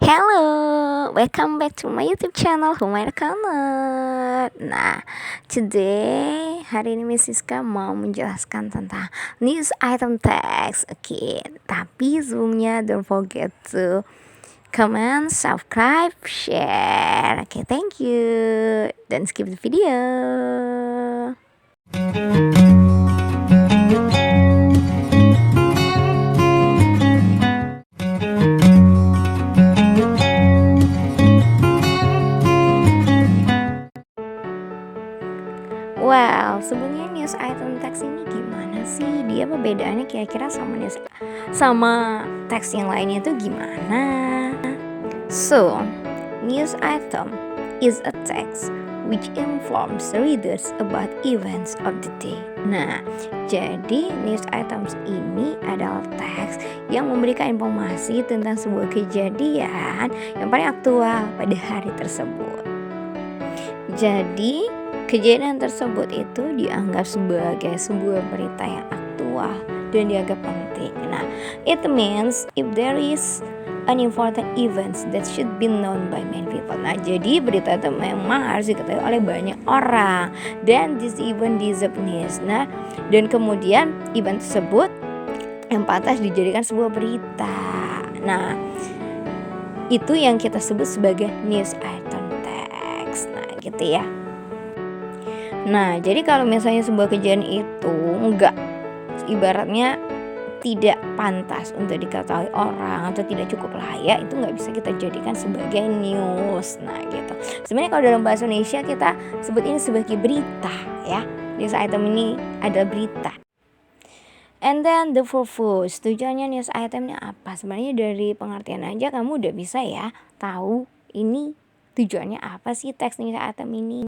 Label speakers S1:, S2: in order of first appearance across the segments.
S1: Hello, welcome back to my YouTube channel Humaira Corner. Nah, today hari ini Miss Siska mau menjelaskan tentang news item text. Oke, tapi sebelumnya don't forget to comment, subscribe, share. Oke, thank you. Don't skip the video. Wow, sebenarnya news item teks ini gimana sih? Dia perbedaannya kira-kira sama teks yang lainnya itu gimana? So, news item is a text which informs readers about events of the day. Nah, jadi news items ini adalah teks yang memberikan informasi tentang sebuah kejadian yang paling aktual pada hari tersebut. Jadi, kejadian tersebut itu dianggap sebagai sebuah berita yang aktual dan dianggap penting. Nah, it means if there is an important event that should be known by many people. Nah, jadi berita itu memang harus diketahui oleh banyak orang. Dan this event deserves news. Nah, dan kemudian event tersebut yang pantas dijadikan sebuah berita. Nah, itu yang kita sebut sebagai news item text. Nah, gitu ya. Nah, jadi kalau misalnya sebuah kejadian itu ibaratnya tidak pantas untuk diketahui orang atau tidak cukup layak, itu nggak bisa kita jadikan sebagai news. Nah, gitu. Sebenarnya kalau dalam bahasa Indonesia kita sebut ini sebagai berita, ya. News item ini adalah berita. And then the purpose, tujuannya news itemnya apa? Sebenarnya dari pengertian aja kamu udah bisa ya tahu ini tujuannya apa sih teks news item ini.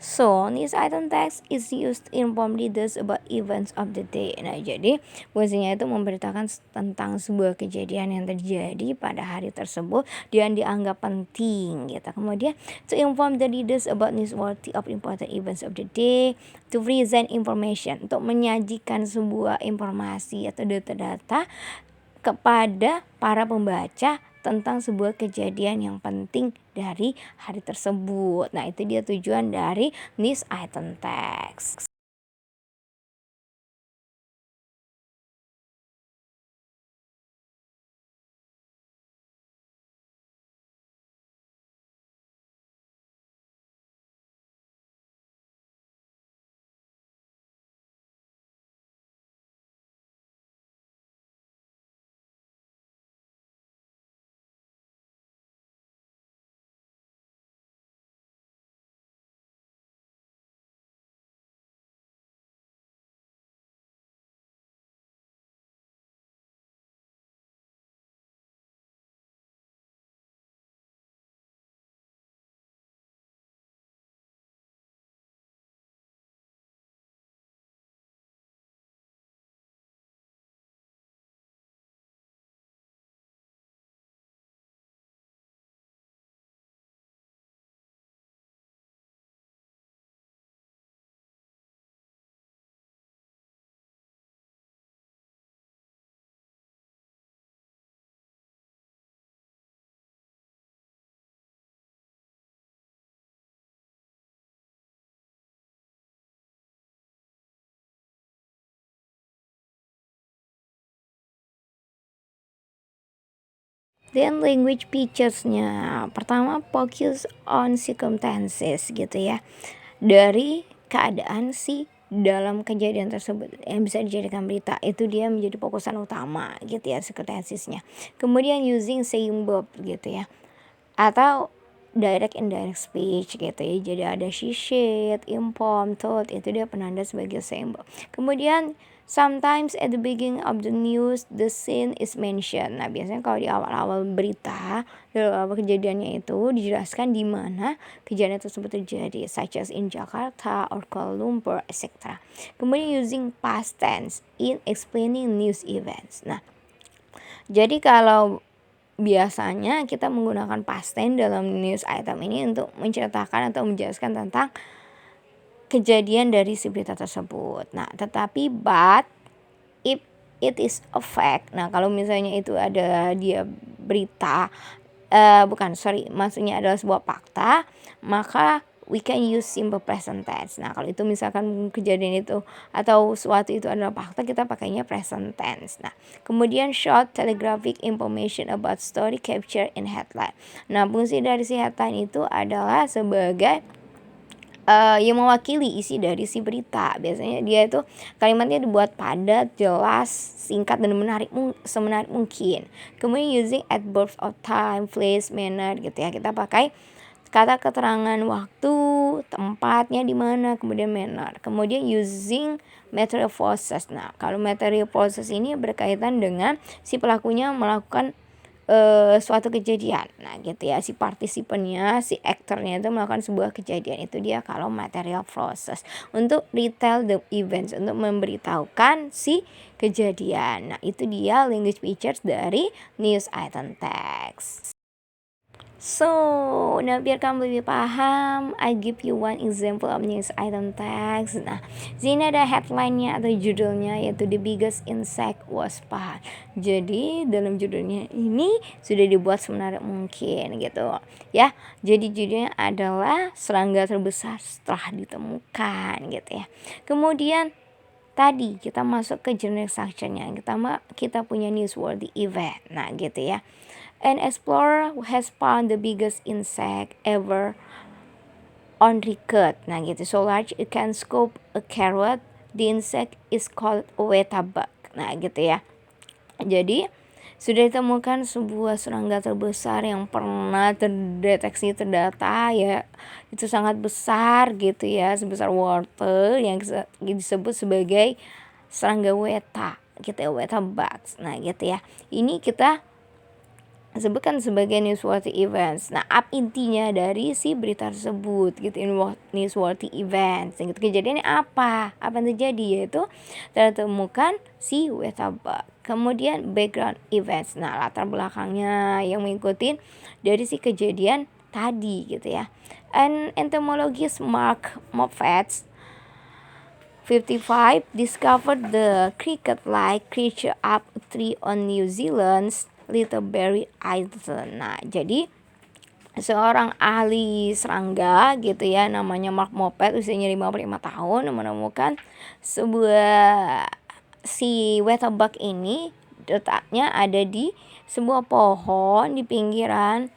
S1: So, news item text is used to inform readers about events of the day. Nah, jadi fungsinya itu memberitakan tentang sebuah kejadian yang terjadi pada hari tersebut dan dianggap penting gitu. Kemudian, to inform the readers about newsworthy of important events of the day, to present information, untuk menyajikan sebuah informasi atau data-data kepada para pembaca tentang sebuah kejadian yang penting dari hari tersebut. Nah, itu dia tujuan dari news item text. Dan language features-nya, pertama focus on circumstances gitu ya, dari keadaan si dalam kejadian tersebut yang bisa dijadikan berita, itu dia menjadi fokusan utama gitu ya, circumstances-nya. Kemudian using saying verb gitu ya, atau direct indirect speech gitu ya, jadi ada she, said, inform, told, itu dia penanda sebagai saying verb. Kemudian sometimes at the beginning of the news the scene is mentioned. Nah, biasanya kalau di awal-awal berita, dalam awal kejadiannya itu dijelaskan di mana kejadian tersebut terjadi, such as in Jakarta or Kuala Lumpur, etc. Kemudian using past tense in explaining news events. Nah, jadi kalau biasanya kita menggunakan past tense dalam news item ini untuk menceritakan atau menjelaskan tentang kejadian dari si berita tersebut. Nah, tetapi but if it is a fact, nah kalau misalnya itu ada dia berita bukan, sorry, maksudnya adalah sebuah fakta, maka we can use simple present tense. Nah, kalau itu misalkan kejadian itu atau suatu itu adalah fakta, kita pakainya present tense. Nah, kemudian short telegraphic information about story capture in headline. Nah, fungsi dari si headline itu adalah sebagai yang mewakili isi dari si berita. Biasanya dia itu kalimatnya dibuat padat, jelas, singkat, dan semenarik mungkin. Kemudian using adverbs of time, place, manner gitu ya. Kita pakai kata keterangan waktu, tempatnya di mana, kemudian manner. Kemudian using material process. Nah, kalau material process ini berkaitan dengan si pelakunya melakukan suatu kejadian. Nah, gitu ya, si partisipannya, si aktornya itu melakukan sebuah kejadian. Itu dia kalau material process. Untuk retell the events, untuk memberitahukan si kejadian. Nah, itu dia language features dari news item text. So, nah biar kamu lebih paham, I give you one example of news item text. Nah, sini ada headline-nya atau judulnya, yaitu The Biggest Insect Was Found. Jadi dalam judulnya ini sudah dibuat semenarik mungkin gitu ya. Jadi judulnya adalah serangga terbesar setelah ditemukan gitu ya. Kemudian tadi kita masuk ke generic section-nya. Kita punya newsworthy event. Nah, gitu ya. An explorer has found the biggest insect ever on record. Nah, gitu. So large it can scoop a carrot. The insect is called weta bug. Nah, gitu ya. Jadi sudah ditemukan sebuah serangga terbesar yang pernah terdeteksi terdata ya. Itu sangat besar gitu ya, sebesar wortel yang disebut sebagai serangga weta gitu ya, weta bugs. Nah, gitu ya. Ini kita sebutkan sebagai newsworthy events. Nah, intinya dari si berita tersebut gitu, newsworthy events. Gitu. Kejadiannya apa yang terjadi, yaitu tertemukan si weta bug. Kemudian background events. Nah, latar belakangnya yang mengikuti dari si kejadian tadi gitu ya. An entomologist Mark Moffat 55 discovered the cricket-like creature up a tree on New Zealand's Littlebury Island. Nah, jadi seorang ahli serangga gitu ya, namanya Mark Moffat, usianya 55 tahun, menemukan sebuah si weta bug ini letaknya ada di sebuah pohon di pinggiran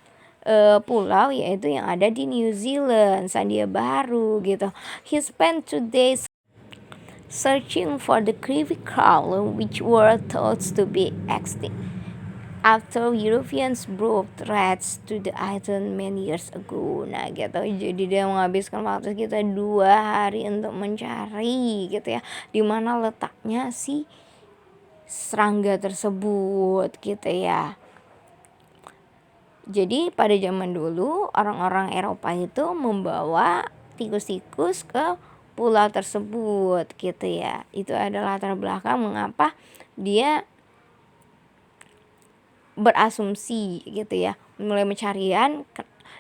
S1: pulau, yaitu yang ada di New Zealand, Selandia Baru gitu. He spent 2 days searching for the creepy crawler which were thought to be extinct after Europeans brought rats to the island many years ago. Nah, gitu. Jadi dia menghabiskan waktu kita 2 hari untuk mencari gitu ya, di mana letaknya si serangga tersebut gitu ya. Jadi pada zaman dulu orang-orang Eropa itu membawa tikus-tikus ke pulau tersebut gitu ya. Itu adalah latar belakang mengapa dia berasumsi gitu ya, mulai pencarian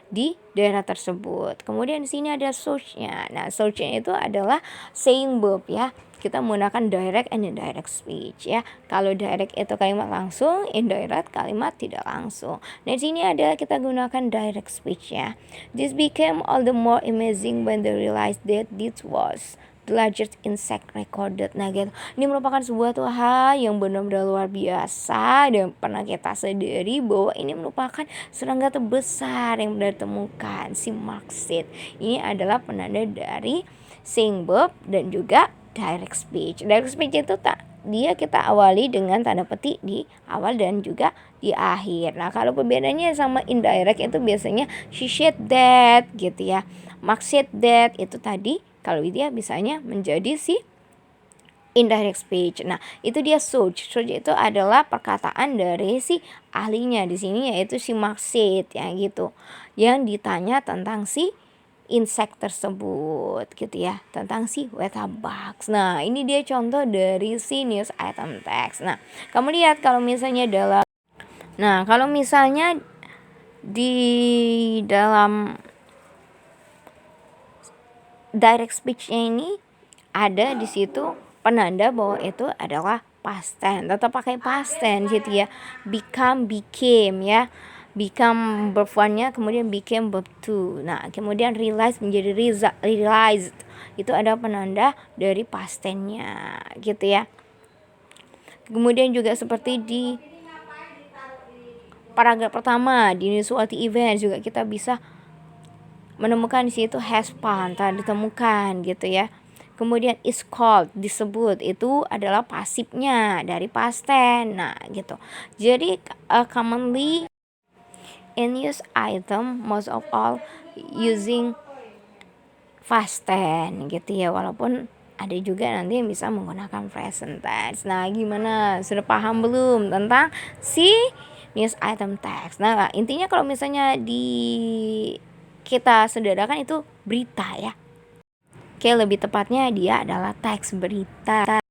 S1: di daerah tersebut. Kemudian di sini ada source-nya. Nah, source-nya itu adalah saying verb ya. Kita menggunakan direct and indirect speech ya. Kalau direct itu kalimat langsung, indirect kalimat tidak langsung. Nah, di sini ada kita gunakan direct speech ya. This became all the more amazing when they realized that this was the largest insect recorded. Nah, gitu. Ini merupakan sebuah hal yang benar-benar luar biasa dan pernah kita sadari bahwa ini merupakan serangga terbesar yang pernah ditemukan, si markset. Ini adalah penanda dari saying verb dan juga direct speech. Direct speech itu dia kita awali dengan tanda petik di awal dan juga di akhir. Nah, kalau perbedaannya sama indirect itu biasanya she said that gitu ya. Mark said that itu tadi kalau dia bisanya menjadi si indirect speech. Nah, itu dia source. Source itu adalah perkataan dari si ahlinya di sini, yaitu si Mark said ya gitu. Yang ditanya tentang si insect tersebut gitu ya, tentang si weta bugs. Nah, ini dia contoh dari si news item text. Nah, kamu lihat kalau misalnya di dalam direct speech-nya ini ada di situ penanda bahwa itu adalah past tense. Tetap pakai past tense gitu ya. Become, became ya. become verb 1-nya kemudian became verb 2. Nah, kemudian realize menjadi realized. Itu ada penanda dari past tense-nya gitu ya. Kemudian juga seperti di paragraf pertama di newsworthy event juga kita bisa menemukan di situ has found, telah ditemukan gitu ya. Kemudian is called, disebut, itu adalah pasifnya dari past tense. Nah, gitu. Jadi commonly in use item most of all using past tense gitu ya, walaupun ada juga nanti yang bisa menggunakan present tense. Nah, gimana? Sudah paham belum tentang si news item text? Nah, intinya kalau misalnya di kita sederhanakan itu berita ya. Oke, lebih tepatnya dia adalah teks berita.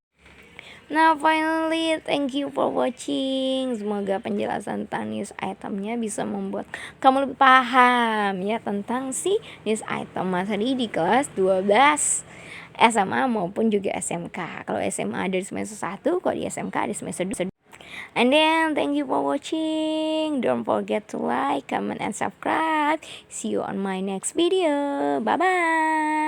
S1: Nah, finally, thank you for watching. Semoga penjelasan tentang news itemnya bisa membuat kamu lebih paham ya tentang si news item masa di kelas 12 SMA maupun juga SMK. Kalau SMA dari semester 1, kalau di SMK di semester 2. And then, thank you for watching. Don't forget to like, comment, and subscribe. See you on my next video. Bye-bye.